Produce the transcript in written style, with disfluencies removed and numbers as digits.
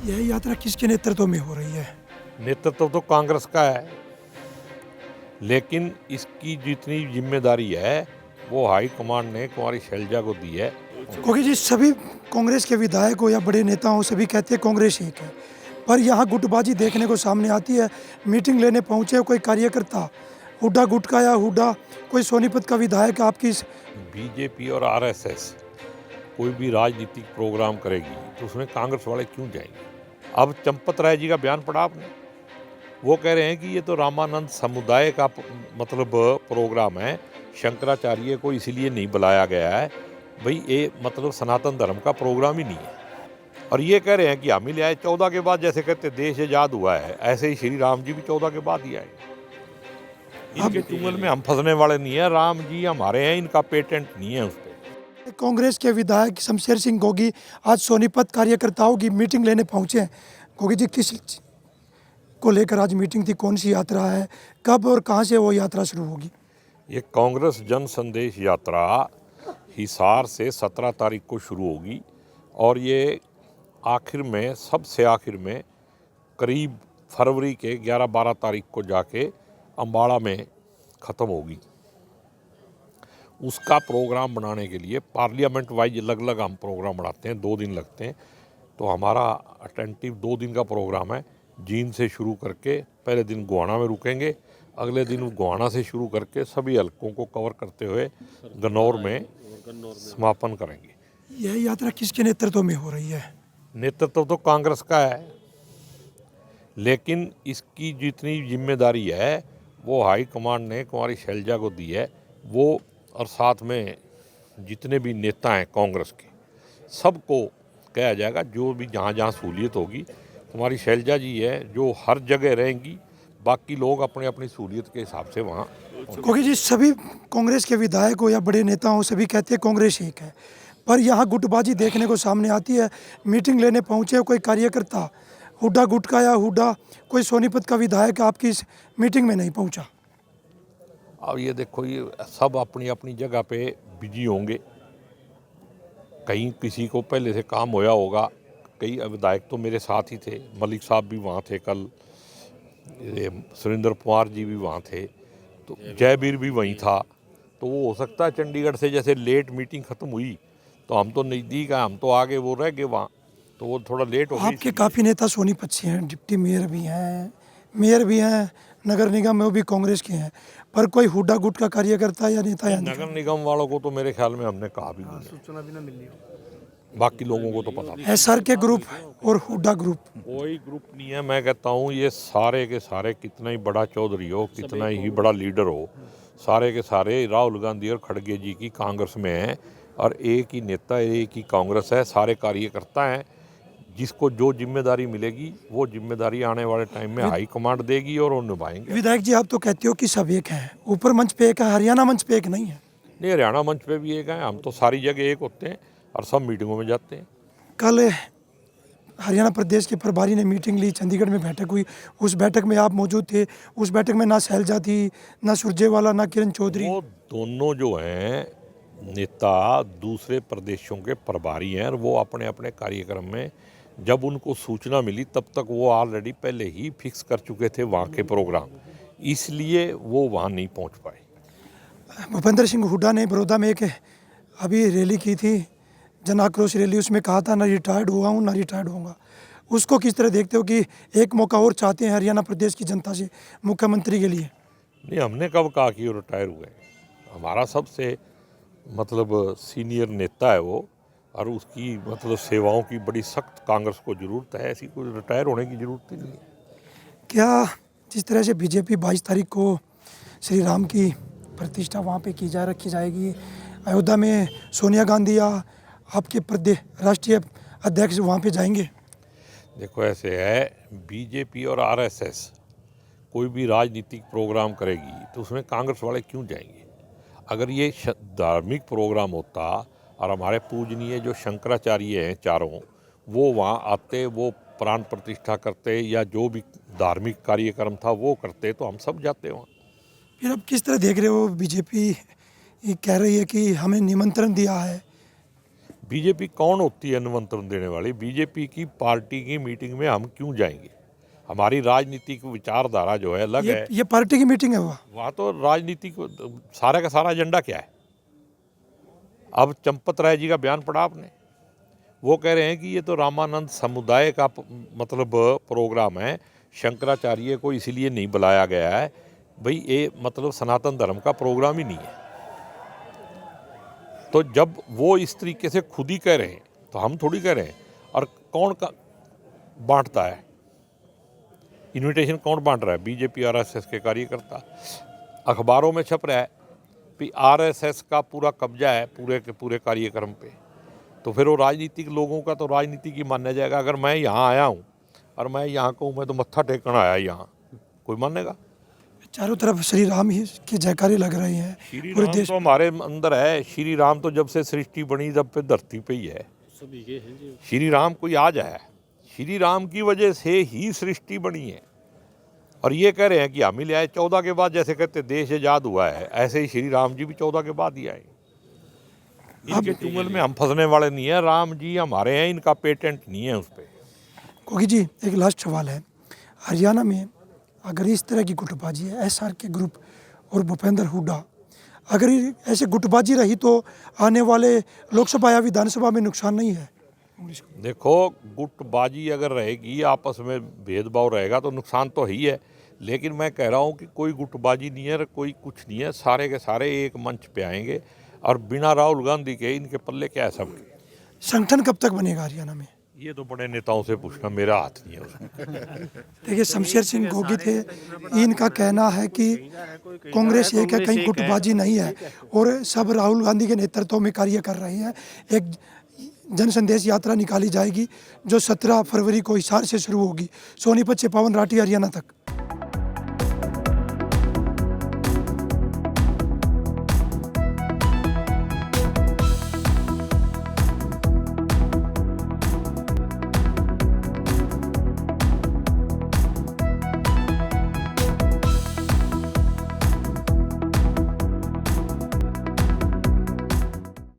यह यात्रा किसके नेतृत्व में हो रही है? नेतृत्व तो कांग्रेस का है, लेकिन इसकी जितनी जिम्मेदारी है वो हाई कमांड ने कुमारी शैलजा को दी है। क्योंकि जी सभी कांग्रेस के विधायक हो या बड़े नेता हो, सभी कहते हैं कांग्रेस एक है, पर यहाँ गुटबाजी देखने को सामने आती है। मीटिंग लेने पहुँचे कोई कार्यकर्ता, हुड्डा गुट का या हुड्डा कोई सोनीपत का विधायक आपकी बीजेपी और आरएसएस कोई भी राजनीतिक प्रोग्राम करेगी तो उसमें कांग्रेस वाले क्यों जाएंगे? अब चंपत राय जी का बयान पढ़ा आपने, वो कह रहे हैं कि ये तो रामानंद समुदाय का मतलब प्रोग्राम है, शंकराचार्य को इसीलिए नहीं बुलाया गया है। भाई ये मतलब सनातन धर्म का प्रोग्राम ही नहीं है। और ये कह रहे हैं कि हम ही ले आए 14 के बाद, जैसे कहते देश आजाद हुआ है, ऐसे ही श्री राम जी भी 14 के बाद ही आए। इनके चुंगल में हम फंसने वाले नहीं है, राम जी हमारे हैं, इनका पेटेंट नहीं है उस पर। कांग्रेस के विधायक शमशेर सिंह गोगी आज सोनीपत कार्यकर्ताओं की मीटिंग लेने पहुंचे हैं। गोगी जी, किस को लेकर आज मीटिंग थी? कौन सी यात्रा है? कब और कहां से वो यात्रा शुरू होगी? ये कांग्रेस जन संदेश यात्रा हिसार से 17 तारीख को शुरू होगी और ये आखिर में, सबसे आखिर में करीब फरवरी के 11-12 तारीख को जाके अम्बाड़ा में ख़त्म होगी। उसका प्रोग्राम बनाने के लिए पार्लियामेंट वाइज अलग अलग हम प्रोग्राम बनाते हैं, 2 दिन लगते हैं। तो हमारा अटेंटिव 2 दिन का प्रोग्राम है। जींद से शुरू करके पहले दिन गोहाना में रुकेंगे, अगले दिन गोहाना से शुरू करके सभी हलकों को कवर करते हुए गन्नौर में समापन करेंगे। यह यात्रा किसके नेतृत्व में हो रही है? नेतृत्व तो कांग्रेस का है, लेकिन इसकी जितनी जिम्मेदारी है वो हाई कमांड ने कुमारी शैलजा को दी है। वो और साथ में जितने भी नेता हैं कांग्रेस के, सबको कहा जाएगा, जो भी जहाँ जहाँ सहूलियत होगी। कुमारी शैलजा जी है जो हर जगह रहेंगी, बाकी लोग अपने अपनी सहूलियत के हिसाब से वहाँ। क्योंकि जी सभी कांग्रेस के विधायक हो या बड़े नेता हो, सभी कहते हैं कांग्रेस एक है, पर यहाँ गुटबाजी देखने को सामने आती है। मीटिंग लेने पहुँचे कोई कार्यकर्ता, हुड्डा गुट का या हुड्डा कोई सोनीपत का विधायक आपकी इस मीटिंग में नहीं पहुँचा। अब ये देखो, ये सब अपनी अपनी जगह पे बिजी होंगे। कहीं किसी को पहले से काम होया होगा। कई विधायक तो मेरे साथ ही थे, मलिक साहब भी वहाँ थे कल, सुरेंद्र पवार जी भी वहाँ थे, तो जयवीर भी वहीं था। तो वो हो सकता है चंडीगढ़ से जैसे लेट मीटिंग ख़त्म हुई, तो हम तो नज़दीक हैं, हम तो आगे, वो रह गए वहाँ, तो वो थोड़ा लेट हो गई। आपके काफ़ी नेता सोनीपत से हैं, डिप्टी मेयर भी हैं, नगर निगम में वो भी कांग्रेस के हैं, पर कोई हुड्डा गुट का कार्यकर्ता या नेता या नगर निगम वालों को तो मेरे ख्याल में हमने कहा भी नहीं, सूचना भी ना मिली, बाकी लोगों को तो पता। एसआर के ग्रुप और हुड्डा ग्रुप कोई ग्रुप नहीं है। मैं कहता हूँ ये सारे के सारे, कितना ही बड़ा चौधरी हो, कितना ही बड़ा लीडर हो, सारे के सारे राहुल गांधी और खड़गे जी की कांग्रेस में हैं, और एक ही नेता, एक ही कांग्रेस है। सारे कार्यकर्ता हैं, जिसको जो जिम्मेदारी मिलेगी वो जिम्मेदारी आने वाले टाइम में हाई कमांड देगी और वो निभाएंगे। विधायक जी, आप तो कहते हो कि सब एक हैं, ऊपर मंच पे एक है, हरियाणा मंच पे एक नहीं है। नहीं, हरियाणा मंच पे भी एक है। हम तो सारी जगह एक होते हैं और सब मीटिंगों में जाते हैं। कल हरियाणा प्रदेश के प्रभारी ने मीटिंग ली, चंडीगढ़ में बैठक हुई, उस बैठक में आप मौजूद थे। उस बैठक में ना शैलजा थी, ना सुरजेवाला, ना किरण चौधरी। वो दोनों जो हैं नेता दूसरे प्रदेशों के प्रभारी हैं, और वो अपने अपने कार्यक्रम में, जब उनको सूचना मिली तब तक वो ऑलरेडी पहले ही फिक्स कर चुके थे वहाँ के प्रोग्राम, इसलिए वो वहाँ नहीं पहुँच पाए। भूपेंद्र सिंह हुड्डा ने बड़ौदा में एक अभी रैली की थी, जन आक्रोश रैली, उसमें कहा था ना रिटायर्ड हुआ हूँ ना रिटायर्ड होऊंगा। उसको किस तरह देखते हो कि एक मौका और चाहते हैं हरियाणा प्रदेश की जनता से मुख्यमंत्री के लिए? नहीं, हमने कब कहा कि वो रिटायर हुए? हमारा सबसे मतलब सीनियर नेता है वो, और उसकी मतलब सेवाओं की बड़ी सख्त कांग्रेस को ज़रूरत है। ऐसी कोई रिटायर होने की ज़रूरत ही नहीं है। क्या जिस तरह से बीजेपी 22 तारीख को श्री राम की प्रतिष्ठा वहाँ पे रखी जाएगी, अयोध्या में सोनिया गांधी या आपके प्रदेश राष्ट्रीय अध्यक्ष वहाँ पे जाएंगे? देखो, ऐसे है, बीजेपी और आरएसएस कोई भी राजनीतिक प्रोग्राम करेगी तो उसमें कांग्रेस वाले क्यों जाएंगे? अगर ये धार्मिक प्रोग्राम होता और हमारे पूजनीय जो शंकराचार्य हैं चारों, वो वहाँ आते, वो प्राण प्रतिष्ठा करते, या जो भी धार्मिक कार्यक्रम था वो करते, तो हम सब जाते वहाँ। फिर अब किस तरह देख रहे हो? बीजेपी ये कह रही है कि हमें निमंत्रण दिया है। बीजेपी कौन होती है निमंत्रण देने वाली? बीजेपी की पार्टी की मीटिंग में हम क्यों जाएंगे? हमारी राजनीतिक विचारधारा जो है अलग है। ये पार्टी की मीटिंग है वहाँ तो राजनीतिक सारा का सारा एजेंडा क्या है? अब चंपत राय जी का बयान पढ़ा आपने, वो कह रहे हैं कि ये तो रामानंद समुदाय का मतलब प्रोग्राम है, शंकराचार्य को इसीलिए नहीं बुलाया गया है। भाई ये मतलब सनातन धर्म का प्रोग्राम ही नहीं है। तो जब वो इस तरीके से खुद ही कह रहे हैं तो हम थोड़ी कह रहे हैं। और कौन का बांटता है इनविटेशन? कौन बांट रहा है? बीजेपी आरएसएस के कार्यकर्ता। अखबारों में छप रहा है कि आरएसएस का पूरा कब्जा है पूरे के पूरे कार्यक्रम पे। तो फिर वो राजनीतिक लोगों का तो राजनीतिक ही माना जाएगा। अगर मैं यहाँ आया हूँ और मैं यहाँ कहूँ मैं तो मत्था टेकना आया यहाँ, कोई मानेगा? चारों तरफ श्री राम ही की जयकारी लग रही है। श्री पूरे राम देश तो हमारे अंदर है। श्री राम तो जब से सृष्टि बनी जब पे धरती पे ही है। श्री राम कोई आज आया है? श्री राम की वजह से ही सृष्टि बनी है। और ये कह रहे हैं कि हम ही ले आए 14 के बाद, जैसे कहते देश आज़ाद हुआ है, ऐसे ही श्री राम जी भी 14 के बाद ही आए। इनके चुंगल में हम फंसने वाले नहीं है। राम जी हमारे हैं, इनका पेटेंट नहीं है उस पर। कोकी जी, एक लास्ट सवाल है। हरियाणा में अगर इस तरह की गुटबाजी है, एसआर के ग्रुप और भूपेंद्र हुड्डा, अगर ऐसे गुटबाजी रही तो आने वाले लोकसभा या विधानसभा में नुकसान नहीं है? देखो, गुटबाजी अगर रहेगी, आपस में भेदभाव रहेगा तो नुकसान तो ही है। लेकिन मैं कह रहा हूँ कि कोई गुटबाजी नहीं है, कोई कुछ नहीं है। सारे के सारे एक मंच पे आएंगे और बिना राहुल गांधी के इनके पल्ले क्या है सबके। संगठन कब तक बनेगा हरियाणा में? ये तो बड़े नेताओं से पूछना, मेरा हाथ नहीं है उसमें। देखिए, शमशेर सिंह गोगी थे, इनका कहना है कि कांग्रेस एक है, कहीं गुटबाजी नहीं है और सब राहुल गांधी के नेतृत्व में कार्य कर रही है। एक जन संदेश यात्रा निकाली जाएगी जो 17 फरवरी को हिसार से शुरू होगी, सोनीपत से पवन राठी हरियाणा तक।